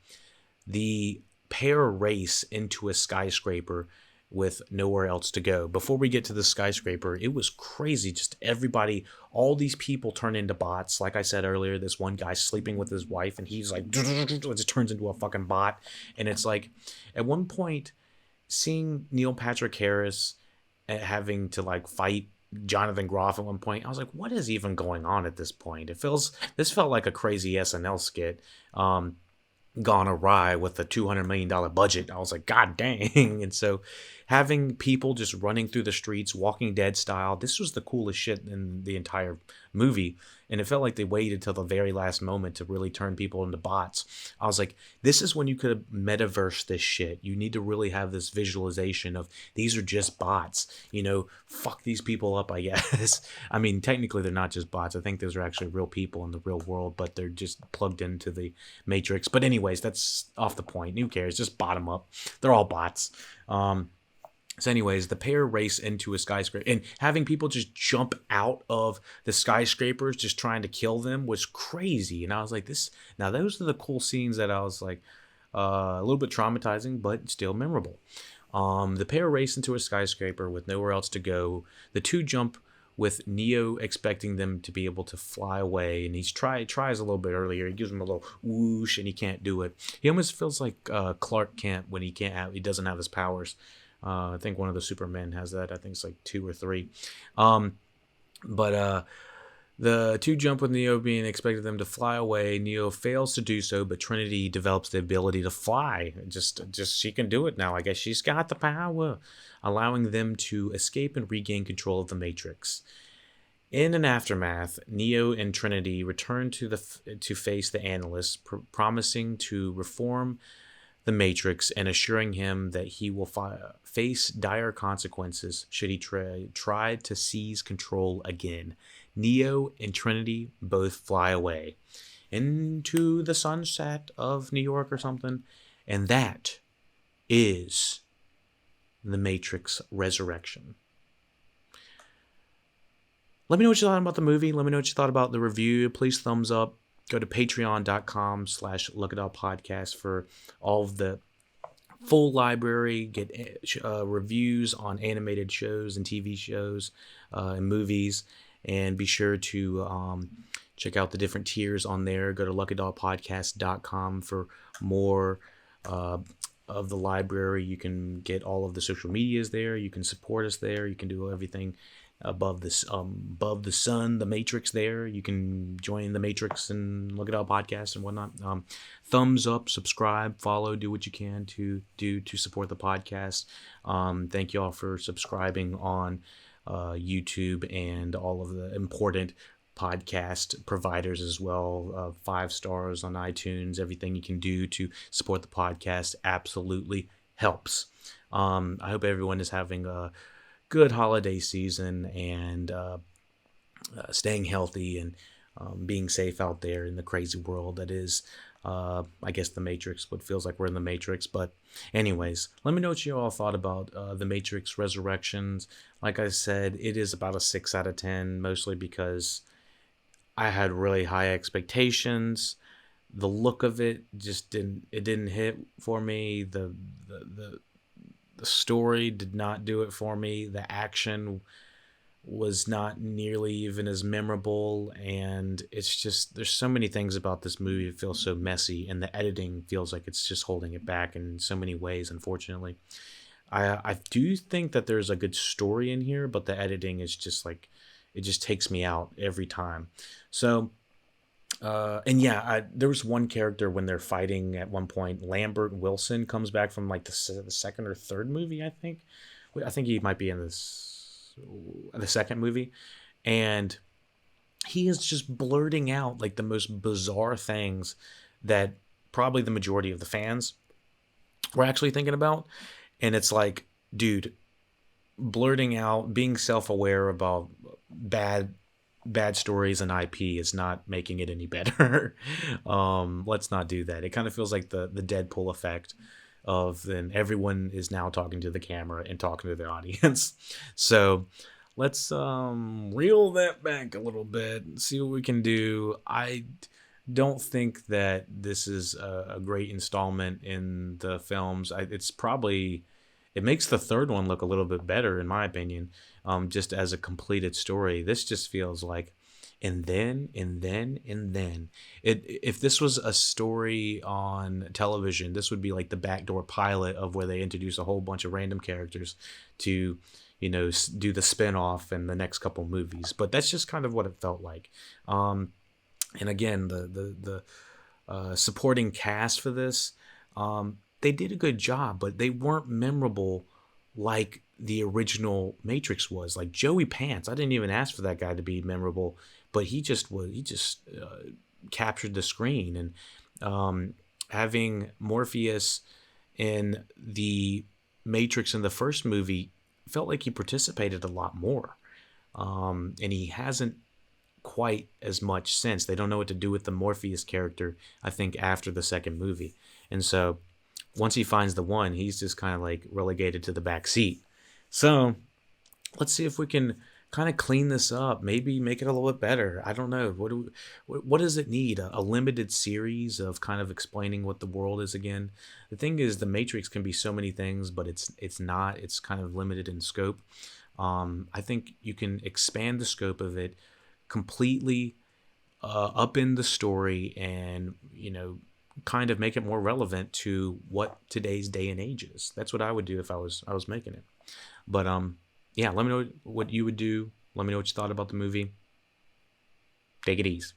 The pair race into a skyscraper with nowhere else to go. Before we get to the skyscraper, it was crazy. Just everybody, all these people turn into bots. Like I said earlier, this one guy sleeping with his wife, and he's like, it just turns into a fucking bot. And it's like, at one point, seeing Neil Patrick Harris having to like fight Jonathan Groff at one point, I was like, what is even going on at this point? This felt like a crazy SNL skit gone awry with a $200 million budget. I was like, God dang. And so having people just running through the streets, Walking Dead style, this was the coolest shit in the entire movie. And it felt like they waited till the very last moment to really turn people into bots. I was like, this is when you could have metaverse this shit. You need to really have this visualization of these are just bots. You know, fuck these people up, I guess. I mean, technically they're not just bots. I think those are actually real people in the real world, but they're just plugged into the Matrix. But anyways, that's off the point. Who cares? Just bottom up. They're all bots. So anyways, the pair race into a skyscraper, and having people just jump out of the skyscrapers just trying to kill them was crazy. And I was like, now those are the cool scenes that I was like, a little bit traumatizing, but still memorable. The pair race into a skyscraper with nowhere else to go. The two jump with Neo expecting them to be able to fly away, and he tries a little bit earlier. He gives him a little whoosh, and he can't do it. He almost feels like Clark Kent when he doesn't have his powers. I think one of the Supermen has that. I think it's like 2 or 3. But the two jump with Neo being expected them to fly away. Neo fails to do so, but Trinity develops the ability to fly. Just she can do it now. I guess she's got the power, allowing them to escape and regain control of the Matrix. In an aftermath, Neo and Trinity return to face the analyst, promising to reform the Matrix and assuring him that he will face dire consequences should he try to seize control again. Neo and Trinity both fly away. into the sunset of New York or something. And that is The Matrix Resurrection. Let me know what you thought about the movie. Let me know what you thought about the review. Please thumbs up. Go to patreon.com/LuckyDog podcast for all of the full library. Get reviews on animated shows and TV shows and movies. And be sure to check out the different tiers on there. Go to LuckyDogPodcast.com for more of the library. You can get all of the social medias there. You can support us there. You can do everything above the sun, the Matrix there. You can join the Matrix and look at our podcast and whatnot. Thumbs up, subscribe, follow, do what you can to support the podcast. Thank you all for subscribing on YouTube and all of the important podcast providers as well. 5 stars on iTunes. Everything you can do to support the podcast absolutely helps. I hope everyone is having a good holiday season and staying healthy and being safe out there in the crazy world that is, I guess, the Matrix. What feels like we're in the Matrix. But anyways, let me know what you all thought about the Matrix Resurrections. Like I said, it is about a 6 out of 10, mostly because I had really high expectations. The look of it just didn't hit for me. The story did not do it for me. The action was not nearly even as memorable, and it's just, there's so many things about this movie that feels so messy, and the editing feels like it's just holding it back in so many ways, unfortunately. I do think that there's a good story in here, but the editing is just like, it just takes me out every time. So and yeah, there was one character when they're fighting at one point. Lambert Wilson comes back from like the second or third movie, I think. I think he might be in the second movie, and he is just blurting out like the most bizarre things that probably the majority of the fans were actually thinking about. And it's like, dude, blurting out, being self-aware about bad stories and IP is not making it any better. Let's not do that. It kind of feels like the Deadpool effect of then everyone is now talking to the camera and talking to the audience. So let's reel that back a little bit and see what we can do. I don't think that this is a great installment in the films. It makes the third one look a little bit better, in my opinion, just as a completed story. This just feels like, and then. If this was a story on television, this would be like the backdoor pilot of where they introduce a whole bunch of random characters to, do the spinoff in the next couple movies. But that's just kind of what it felt like. And again, the supporting cast for this, they did a good job, but they weren't memorable like the original Matrix was. Like Joey Pants, I didn't even ask for that guy to be memorable, but he just captured the screen. And having Morpheus in the Matrix in the first movie felt like he participated a lot more. And he hasn't quite as much since. They don't know what to do with the Morpheus character, I think, after the second movie. And so once he finds the one, he's just kind of like relegated to the back seat. So let's see if we can kind of clean this up, maybe make it a little bit better. I don't know. What does it need? A limited series of kind of explaining what the world is again? The thing is, the Matrix can be so many things, but it's not. It's kind of limited in scope. I think you can expand the scope of it completely, up in the story, and kind of make it more relevant to what today's day and age is. That's what I would do if I was making it. But yeah, let me know what you would do. Let me know what you thought about the movie. Take it easy.